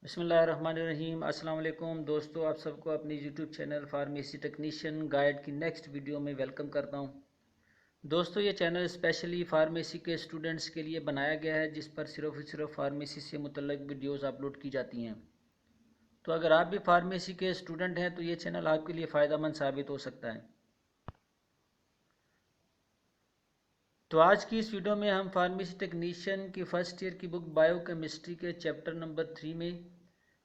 बिस्मिल्लाहिर्रहमानिर्रहीम। अस्सलाम वालेकुम दोस्तों, आप सबको अपनी YouTube channel pharmacy technician guide की नेक्स्ट वीडियो में वेलकम करता हूं। दोस्तों, ये चैनल स्पेशली फार्मेसी के स्टूडेंट्स के लिए बनाया गया है, जिस पर सिर्फ फार्मेसी से मुतल्लिक वीडियोस अपलोड की जाती हैं। तो अगर आप भी फार्मेसी के स्टूडेंट हैं तो ये चैनल आपके लिए फ़ायदेमंद साबित हो सकता है। तो आज की इस वीडियो में हम फार्मेसी टेक्नीशियन की फ़र्स्ट ईयर की बुक बायोकेमिस्ट्री के चैप्टर नंबर 3 में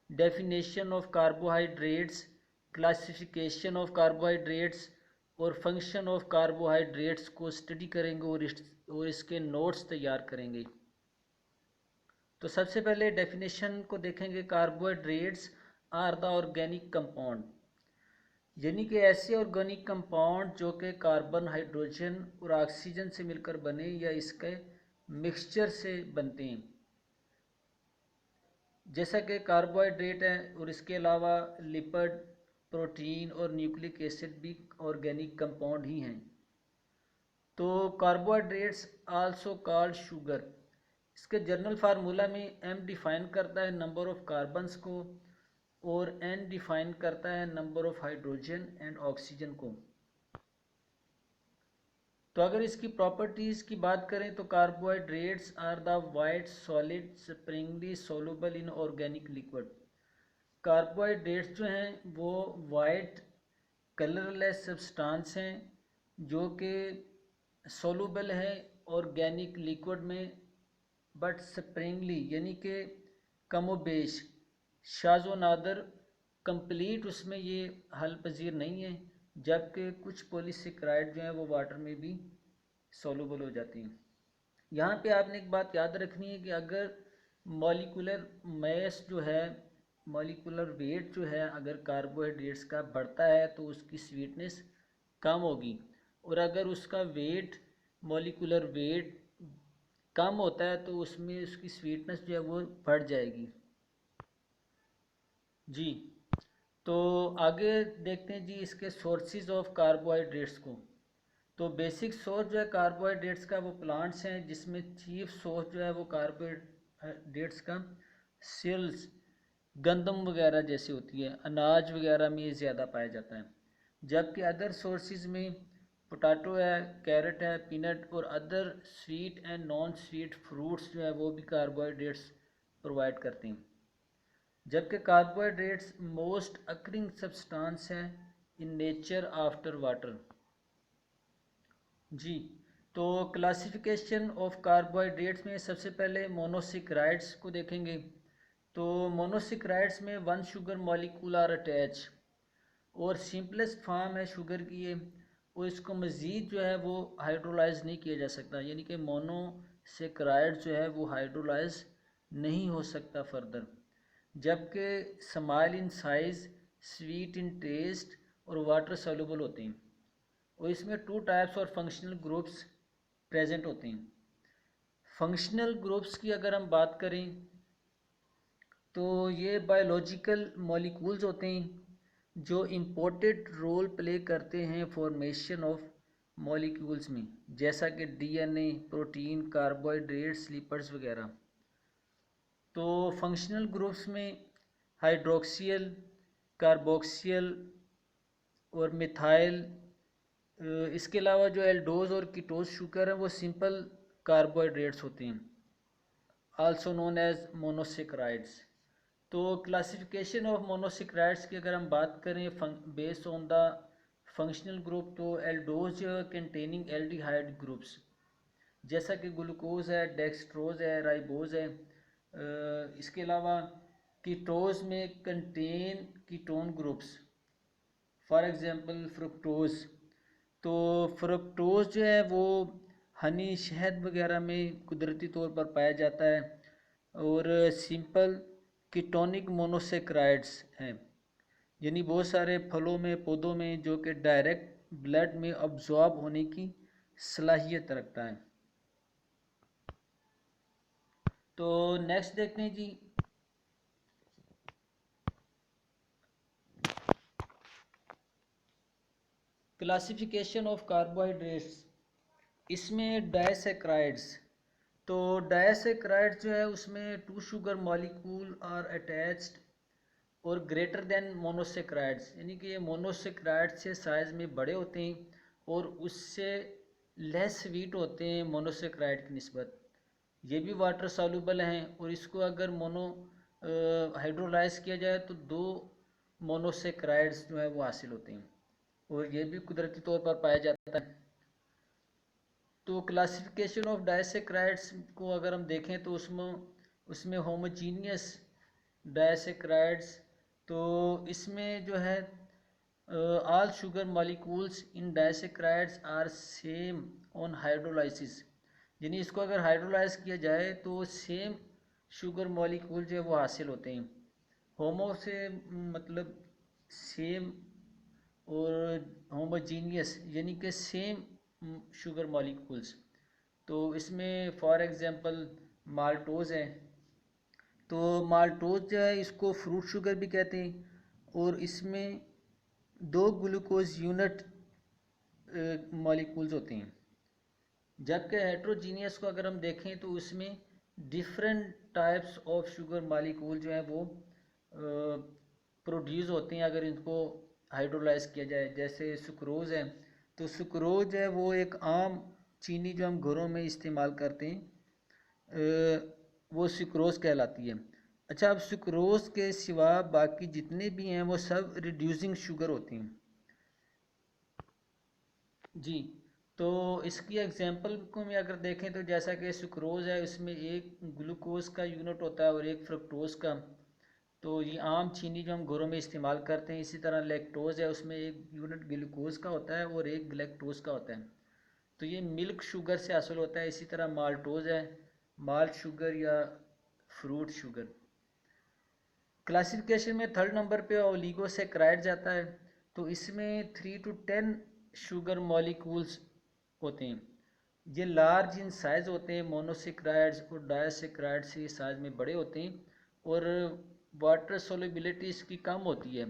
definition of carbohydrates, classification of carbohydrates और फंक्शन ऑफ कार्बोहाइड्रेट्स को स्टडी करेंगे और इसके नोट्स तैयार करेंगे। तो सबसे पहले डेफिनेशन को देखेंगे। Carbohydrates are the organic compound, यानी कि ऐसे ऑर्गेनिक कंपाउंड जो कि कार्बन, हाइड्रोजन और ऑक्सीजन से मिलकर बने या इसके मिक्सचर से बनते हैं, जैसा कि कार्बोहाइड्रेट है। और इसके अलावा लिपिड, प्रोटीन और न्यूक्लिक एसिड भी ऑर्गेनिक कंपाउंड ही हैं। तो कार्बोहाइड्रेट्स आल्सो कॉल्ड शुगर, इसके जर्नल फार्मूला में m डिफाइन करता है नंबर ऑफ कार्बन्स को और n डिफाइन करता है number of hydrogen and oxygen को। तो अगर इसकी प्रॉपर्टीज़ की बात करें तो carbohydrates are the white solid sparingly soluble in organic liquid. Carbohydrates जो हैं वो वाइट कलरलेस सब्सटेंस हैं जो कि सोलुबल है ऑर्गेनिक लिक्विड में, बट स्प्रिंगली यानी कि कमोबेश, शाज़ो नादर, कंप्लीट उसमें ये हल पजीर नहीं है, जबकि कुछ पॉलीसेकेराइड जो हैं वो वाटर में भी सोलुबल हो जाती हैं। यहाँ पे आपने एक बात याद रखनी है कि अगर मॉलिकुलर मैस जो है, मॉलिकुलर वेट जो है, अगर कार्बोहाइड्रेट्स का बढ़ता है तो उसकी स्वीटनेस कम होगी, और अगर उसका वेट, मॉलिकुलर वेट कम होता है तो उसमें उसकी स्वीटनेस जो है वो बढ़ जाएगी। जी, तो आगे देखते हैं जी इसके सोर्सेज ऑफ कार्बोहाइड्रेट्स को। तो बेसिक सोर्स जो है कार्बोहाइड्रेट्स का वो प्लांट्स हैं, जिसमें चीफ सोर्स जो है वो कार्बोहाइड्रेट्स का सेल्स, गंदम वगैरह जैसी होती है, अनाज वगैरह में ये ज़्यादा पाया जाता है। जबकि अदर सोर्सेज में पोटैटो है, कैरेट है, पीनट और other sweet and non sweet fruits जो है वो भी कार्बोहाइड्रेट्स प्रोवाइड करते हैं। जबकि कार्बोहाइड्रेट्स मोस्ट अकरिंग सब्सटेंस है इन नेचर आफ्टर वाटर। जी, तो क्लासिफिकेशन ऑफ कार्बोहाइड्रेट्स में सबसे पहले मोनोसेकेराइड्स को देखेंगे। तो मोनोसेकेराइड्स में one sugar molecule are attach, और सिंपलेस्ट फॉर्म है शुगर की ये, और इसको मज़ीद जो है वो हाइड्रोलाइज नहीं किया जा सकता, यानी कि मोनोसेकेराइड जो है वो हाइड्रोलाइज नहीं हो सकता फर्दर। जबकि small in size, sweet in taste और वाटर सॉल्युबल होते हैं, और इसमें टू टाइप्स और फंक्शनल ग्रुप्स प्रेजेंट होते हैं। फंक्शनल ग्रुप्स की अगर हम बात करें तो ये बायोलॉजिकल मॉलिक्यूल्स होते हैं जो इम्पोर्टेंट रोल प्ले करते हैं फॉर्मेशन ऑफ मॉलिक्यूल्स में, जैसा कि डीएनए, प्रोटीन, कार्बोहाइड्रेट्स, लिपिड्स वगैरह। तो फंक्शनल ग्रुप्स में हाइड्रोक्सियल, कार्बोक्सियल और मिथाइल, इसके अलावा जो एल्डोज और कीटोज शुगर हैं वो सिंपल कार्बोहाइड्रेट्स होते हैं, आल्सो नोन एज मोनोसेकेराइड्स। तो क्लासिफिकेशन ऑफ मोनोसेकेराइड्स की अगर हम बात करें based on the functional group, तो एल्डोज कंटेनिंग एल्डिहाइड ग्रुप्स, जैसा कि ग्लूकोज है, डेक्सट्रोज है, राइबोज है। इसके अलावा कीटोज में contain ketone groups, for example fructose. तो फ्रुक्टोज जो है वो हनी, शहद वगैरह में कुदरती तौर पर पाया जाता है, और सिंपल कीटोनिक मोनोसेक्राइड्स हैं, यानी बहुत सारे फलों में, पौधों में, जो कि डायरेक्ट ब्लड में अब्जॉर्ब होने की सलाहियत रखता है। तो नेक्स्ट देखते हैं जी क्लासिफिकेशन ऑफ कार्बोहाइड्रेट्स। इसमें डायसेक्राइड्स, तो डायसेक्राइड जो है उसमें 2 शुगर मॉलिक्यूल आर अटैच्ड और ग्रेटर देन मोनोसेक्राइड्स, यानी कि ये मोनोसेक्राइड से साइज़ में बड़े होते हैं और उससे लेस स्वीट होते हैं मोनोसेक्राइड की निस्बत। ये भी वाटर सॉल्युबल हैं और इसको अगर मोनो हाइड्रोलाइज किया जाए तो 2 मोनोसेक्राइड्स जो है वो हासिल होते हैं और ये भी कुदरती तौर पर पाया जाता है। तो क्लासिफिकेशन ऑफ डायसेक्राइड्स को अगर हम देखें तो उसमें होमोजीनियस डायसेक्राइड्स, तो इसमें जो है all sugar molecules in disaccharides are same on hydrolysis, यानी इसको अगर हाइड्रोलाइज किया जाए तो सेम शुगर मॉलिक्यूल जो है वो हासिल होते हैं। होमो से मतलब सेम और होमोजीनियस यानी कि सेम शुगर मॉलिक्यूल्स। तो इसमें फॉर एग्जांपल माल्टोज है, तो माल्टोज जो है इसको फ्रूट शुगर भी कहते हैं और इसमें 2 ग्लूकोज यूनिट मॉलिक्यूल्स होते हैं। जबकि हेट्रोजीनियस को अगर हम देखें तो उसमें different types of sugar molecule जो है वो प्रोड्यूस होते हैं अगर इनको हाइड्रोलाइज किया जाए। जैसे सुक्रोज है, तो सुक्रोज है वो एक आम चीनी जो हम घरों में इस्तेमाल करते हैं, वो सुक्रोज कहलाती है। अच्छा, अब सुक्रोज के सिवा बाकी जितने भी हैं वो सब रिड्यूसिंग शुगर होती हैं जी। तो इसकी एग्जांपल को में अगर देखें तो जैसा कि सुक्रोज है उसमें एक ग्लूकोज का यूनिट होता है और एक फ्रक्टोज का, तो ये आम चीनी जो हम घरों में इस्तेमाल करते हैं। इसी तरह लैक्टोज है, उसमें एक यूनिट ग्लूकोज का होता है और एक लैक्टोज का होता है, तो ये मिल्क शुगर से हासिल होता है। इसी तरह माल्टोज है, माल्ट शुगर या फ्रूट शुगर। क्लासिफिकेशन में 3rd नंबर पे ओलिगोसैकराइड जाता है, तो इसमें 3 to 10 शुगर मॉलिक्यूल्स होते हैं। ये लार्ज इन साइज होते हैं, मोनोसेक्राइड्स और डायसेक्राइड से साइज में बड़े होते हैं और वाटर सोल्युबिलिटी इसकी कम होती है,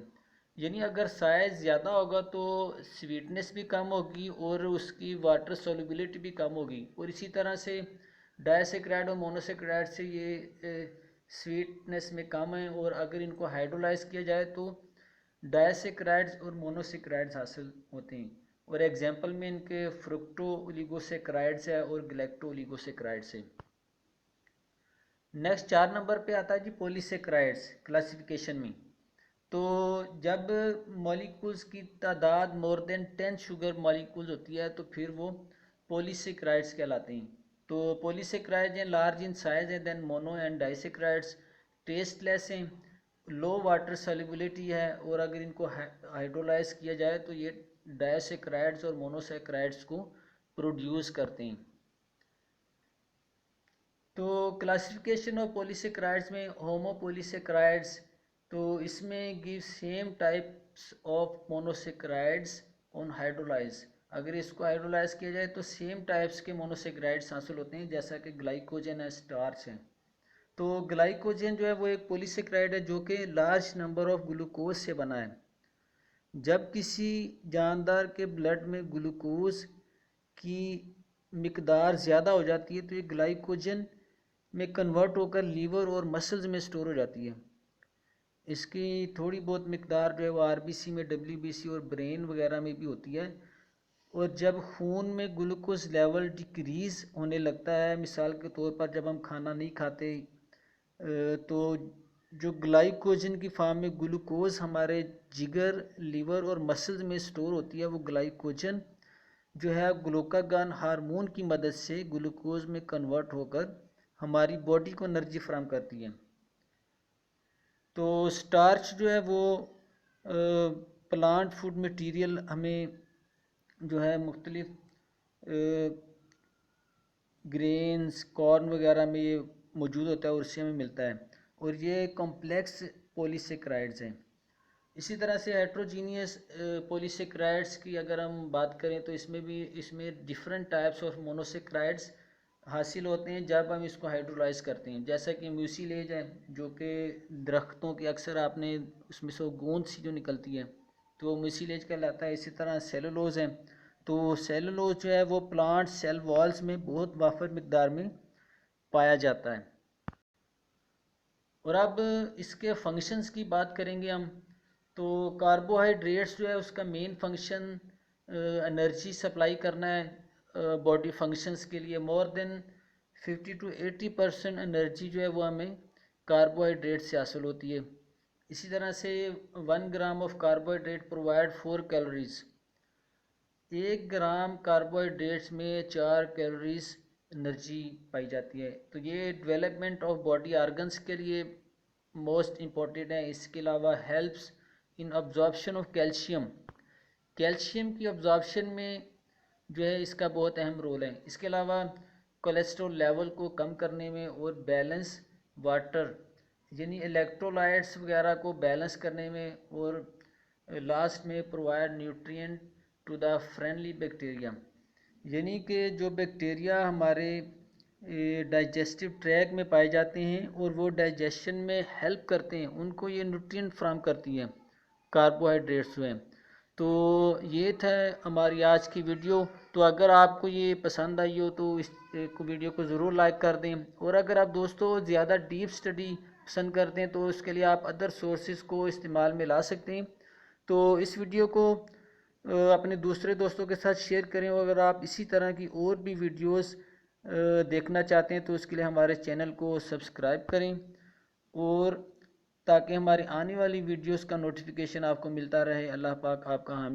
यानी अगर साइज़ ज़्यादा होगा तो स्वीटनेस भी कम होगी और उसकी वाटर सोल्युबिलिटी भी कम होगी। और इसी तरह से डायसेक्राइड और मोनोसेक्राइड से ये स्वीटनेस में कम है और अगर इनको हाइड्रोलाइज किया जाए तो डायसेक्राइड्स और मोनोसेक्राइड्स हासिल होते हैं। और एग्जांपल में इनके फ्रुक्टो ओलिगोसेक्राइड्स है और ग्लैक्टो ओलिगोसेक्राइड्स है। नेक्स्ट 4 नंबर पे आता है जी पॉलीसेक्राइड्स क्लासिफिकेशन में। तो जब मॉलिक्यूल्स की तादाद मोर देन 10 शुगर मॉलिक्यूल्स होती है तो फिर वो पॉलीसेक्राइड्स कहलाते हैं। तो पॉलीसेक्राइड्स हैं लार्ज इन साइज हैं than mono and disaccharides tasteless हैं, लो वाटर सॉल्युबिलिटी है और अगर इनको हाइड्रोलाइज किया जाए तो ये डाइसेक्राइड्स और मोनोसेक्राइड्स को प्रोड्यूस करते हैं। तो क्लासिफिकेशन ऑफ पॉलीसेक्राइड्स में होमोपॉलीसेक्राइड्स, तो इसमें give same types of monosaccharides on hydrolyse. अगर इसको हाइड्रोलाइज किया जाए तो सेम टाइप्स के मोनोसेक्राइड्स हासिल होते हैं जैसा कि ग्लाइकोजन है, स्टार्च है। तो ग्लाइकोजन जो है वो एक पॉलीसेक्राइड है जो कि लार्ज नंबर ऑफ ग्लूकोज से बना है। जब किसी जानदार के ब्लड में ग्लूकोज की मिकदार ज़्यादा हो जाती है तो ये ग्लाइकोजन में कन्वर्ट होकर लीवर और मसल्स में स्टोर हो जाती है। इसकी थोड़ी बहुत मिकदार जो है वो आरबीसी में, डब्ल्यूबीसी और ब्रेन वगैरह में भी होती है। और जब खून में ग्लूकोज लेवल डिक्रीज़ होने लगता है, मिसाल के तौर पर जब हम खाना नहीं खाते तो जो ग्लाइकोजन की फॉर्म में ग्लूकोज हमारे जिगर, लीवर और मसल्स में स्टोर होती है, वो ग्लाइकोजन जो है ग्लूकागॉन हार्मोन की मदद से ग्लूकोज में कन्वर्ट होकर हमारी बॉडी को एनर्जी फराहम करती है। तो स्टार्च जो है वो प्लांट फूड मटेरियल हमें जो है मुख्तलिफ ग्रेन्स, कॉर्न वगैरह में ये मौजूद होता है और उससे हमें मिलता है और ये कॉम्प्लेक्स पॉलीसेक्राइड्स हैं। इसी तरह से हेट्रोजीनियस पॉलीसेक्राइड्स की अगर हम बात करें तो इसमें डिफरेंट टाइप्स ऑफ मोनोसेक्राइड्स हासिल होते हैं जब हम इसको हाइड्रोलाइज करते हैं। जैसा कि म्यूसिलेज है जो कि दरख्तों की अक्सर आपने उसमें से गोंद सी जो निकलती है तो वो म्यूसिलेज कहलाता है। इसी तरह सेलुलोज है, तो सेलुलोज जो है वो प्लांट सेल वॉल्स में बहुत वाफर मकदार में पाया जाता है। और अब इसके फंक्शंस की बात करेंगे हम। तो कार्बोहाइड्रेट्स जो है उसका मेन फंक्शन एनर्जी सप्लाई करना है बॉडी फंक्शंस के लिए। मोर देन 50 to 80% एनर्जी जो है वो हमें कार्बोहाइड्रेट से हासिल होती है। इसी तरह से 1 gram of carbohydrate provide 4 calories. 1 gram carbohydrates में 4 कैलोरीज एनर्जी पाई जाती है। तो ये डेवलपमेंट ऑफ बॉडी आर्गन्स के लिए मोस्ट इम्पॉर्टेंट है। इसके अलावा helps in absorption of calcium. Calcium की अब्जॉर्प्शन में जो है इसका बहुत अहम रोल है। इसके अलावा कोलेस्ट्रॉल लेवल को कम करने में और बैलेंस वाटर यानी इलेक्ट्रोलाइट्स वगैरह को बैलेंस करने में, और लास्ट में provide nutrient to the friendly bacteria, यानी कि जो बैक्टीरिया हमारे डाइजेस्टिव ट्रैक में पाए जाते हैं और वो डाइजेशन में हेल्प करते हैं, उनको ये न्यूट्रिएंट फ्राहम करती हैं कार्बोहाइड्रेट्स में। तो ये था हमारी आज की वीडियो। तो अगर आपको ये पसंद आई हो तो इस वीडियो को ज़रूर लाइक कर दें। और अगर आप दोस्तों ज़्यादा डीप स्टडी पसंद करते हैं तो उसके लिए आप अदर सोर्सेज को इस्तेमाल में ला सकते हैं। तो इस वीडियो को अपने दूसरे दोस्तों के साथ शेयर करें। और अगर आप इसी तरह की और भी वीडियोस देखना चाहते हैं तो उसके लिए हमारे चैनल को सब्सक्राइब करें, और ताकि हमारी आने वाली वीडियोस का नोटिफिकेशन आपको मिलता रहे। अल्लाह पाक आपका हामी